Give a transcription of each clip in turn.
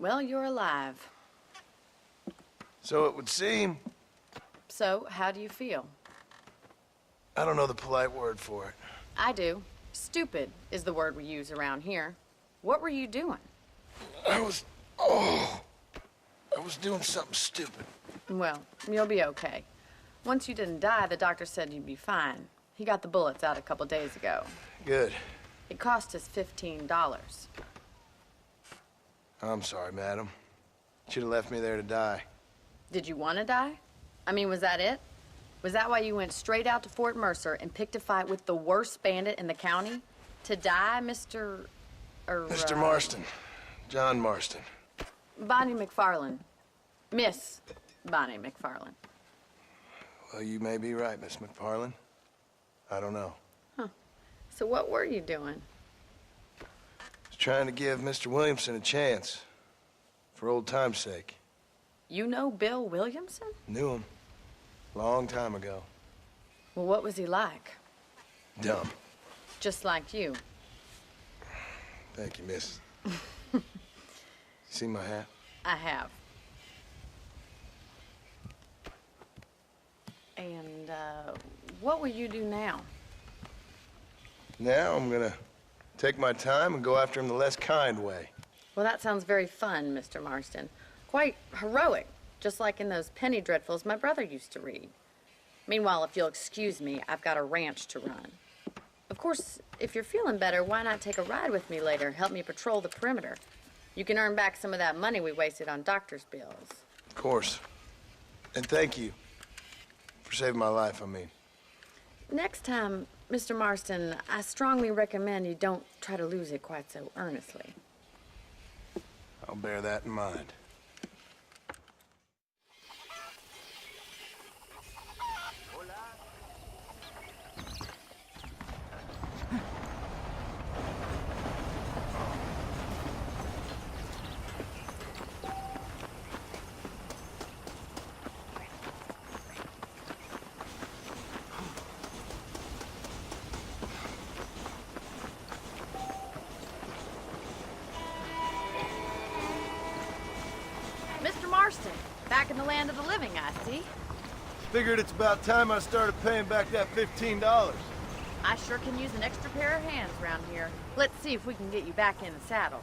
Well, you're alive. So it would seem. So, how do you feel? I don't know the polite word for it. I do. Stupid is the word we use around here. What were you doing? I was doing something stupid. Well, you'll be okay. Once you didn't die, the doctor said you'd be fine. He got the bullets out a couple days ago. Good. It cost us $15. I'm sorry, madam. Should have left me there to die. Did you want to die? I mean, was that it? Was that why you went straight out to Fort Mercer and picked a fight with the worst bandit in the county? To die, Mr. Mr. Marston. John Marston. Bonnie McFarland. Miss Bonnie McFarland. Well, you may be right, Miss McFarland. I don't know. Huh. So what were you doing? I was trying to give Mr. Williamson a chance. For old time's sake. You know Bill Williamson? Knew him. Long time ago. Well, what was he like? Dumb. Just like you. Thank you, miss. See my hat? I have. And, what will you do now? Now I'm gonna take my time and go after him the less kind way. Well, that sounds very fun, Mr. Marston. Quite heroic, just like in those penny dreadfuls my brother used to read. Meanwhile, if you'll excuse me, I've got a ranch to run. Of course, if you're feeling better, why not take a ride with me later? Help me patrol the perimeter. You can earn back some of that money we wasted on doctor's bills. Of course. And thank you. For saving my life, I mean. Next time, Mr. Marston, I strongly recommend you don't try to lose it quite so earnestly. I'll bear that in mind. Mr. Marston, back in the land of the living, I see. Figured it's about time I started paying back that $15. I sure can use an extra pair of hands around here. Let's see if we can get you back in the saddle.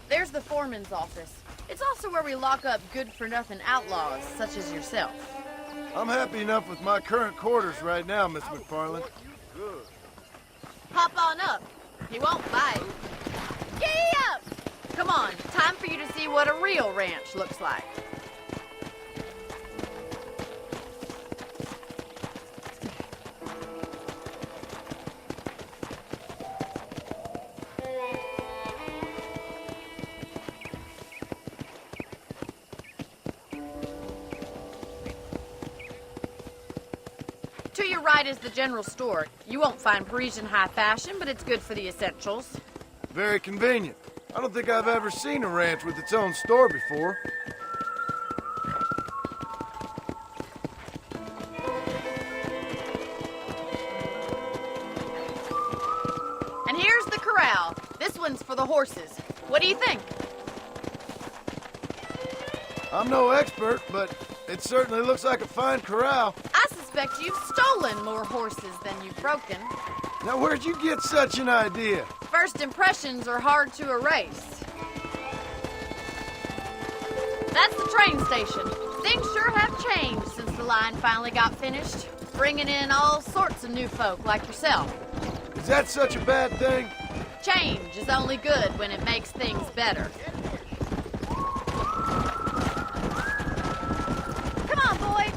There's the foreman's office. It's also where we lock up good-for-nothing outlaws, such as yourself. I'm happy enough with my current quarters right now, Miss McFarland. Hop on up. He won't bite. Giddy up! Come on, time for you to see what a real ranch looks like. To your right is the general store. You won't find Parisian high fashion, but it's good for the essentials. Very convenient. I don't think I've ever seen a ranch with its own store before. And here's the corral. This one's for the horses. What do you think? I'm no expert, but it certainly looks like a fine corral. I suspect you've stolen more horses than you've broken. Now, where'd you get such an idea? First impressions are hard to erase. That's the train station. Things sure have changed since the line finally got finished, bringing in all sorts of new folk like yourself. Is that such a bad thing? Change is only good when it makes things better. Come on, boy.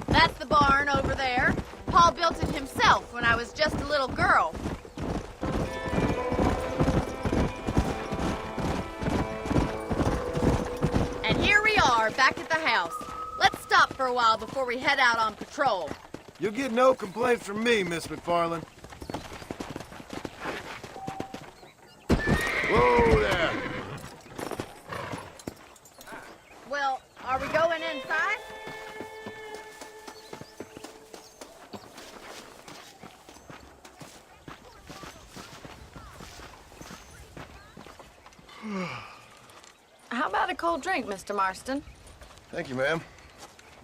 That's the barn over there. Paul built it himself when I was just a little girl. And here we are, back at the house. Let's stop for a while before we head out on patrol. You'll get no complaints from me, Miss McFarland. Whoa there. Well, are we going inside? How about a cold drink, Mr. Marston? Thank you, ma'am.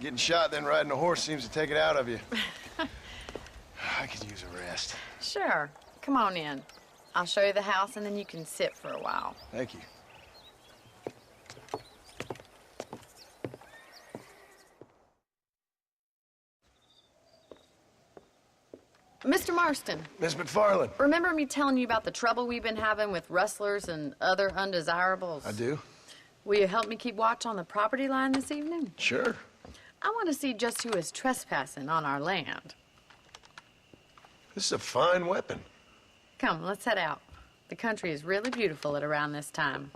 Getting shot, then riding a horse seems to take it out of you. I could use a rest. Sure. Come on in. I'll show you the house, and then you can sit for a while. Thank you. Mr. Marston, Miss McFarland. remember me telling you about the trouble we've been having with rustlers and other undesirables? I do? Will you help me keep watch on the property line this evening? Sure. I want to see just who is trespassing on our land. This is a fine weapon. Come, let's head out. The country is really beautiful at around this time.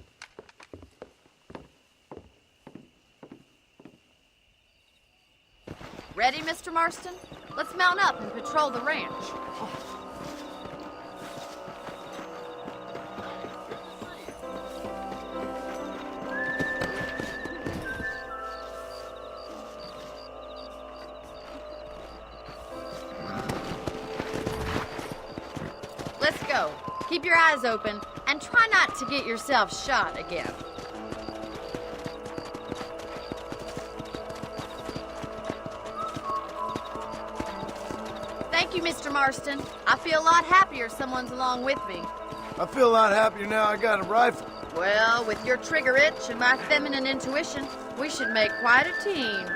Ready, Mr. Marston? Let's mount up and patrol the ranch. Let's go. Keep your eyes open and try not to get yourself shot again. Thank you, Mr. Marston. I feel a lot happier someone's along with me. I feel a lot happier now I got a rifle. Well, with your trigger itch and my feminine intuition, we should make quite a team.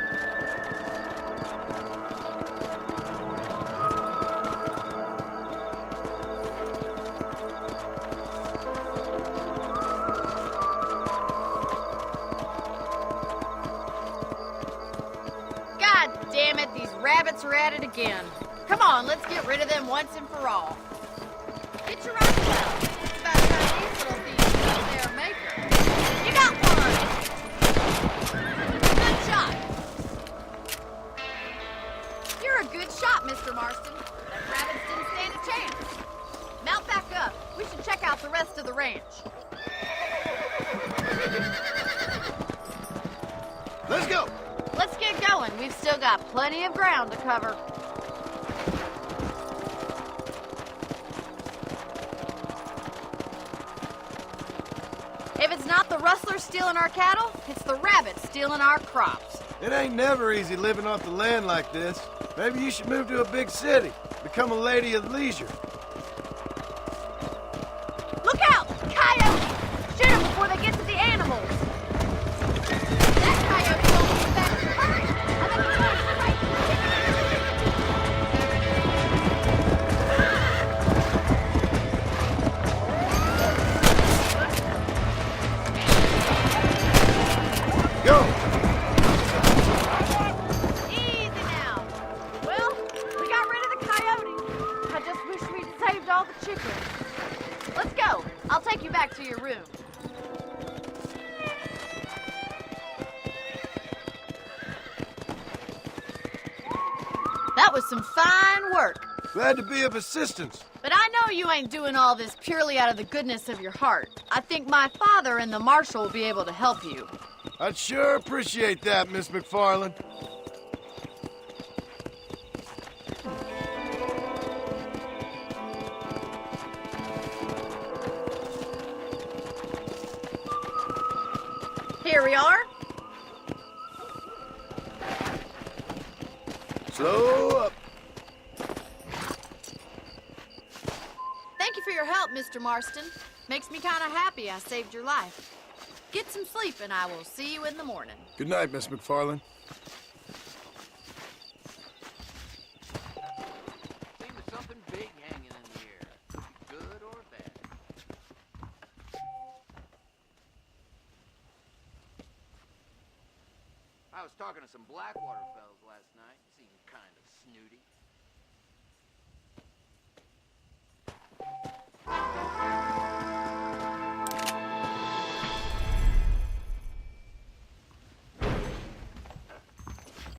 God damn it, these rabbits are at it again. Come on, let's get rid of them once and for all. Get your rifle out. It's about time these little thieves know their maker. You got one! Good shot. You're a good shot, Mr. Marston. That rabbits didn't stand a chance. Mount back up. We should check out the rest of the ranch. Let's go. Let's get going. We've still got plenty of ground to cover. If it's not the rustlers stealing our cattle, it's the rabbits stealing our crops. It ain't never easy living off the land like this. Maybe you should move to a big city. Become a lady of leisure. Look out! Coyotes! Shoot them before they get to the animals. That coyote won't get back to hurry. I think he's going straight. Go! Easy now. Well, we got rid of the coyotes. I just wish we'd saved all the chickens. Let's go. I'll take you back to your room. That was some fine work. Glad to be of assistance. But I know you ain't doing all this purely out of the goodness of your heart. I think my father and the marshal will be able to help you. I'd sure appreciate that, Miss McFarland. Here we are. Slow up. Thank you for your help, Mr. Marston. Makes me kind of happy I saved your life. Get some sleep and I will see you in the morning. Good night, Miss McFarland. Seems there's something big hanging in the air. Good or bad. I was talking to some Blackwater fellas last night. Seemed kind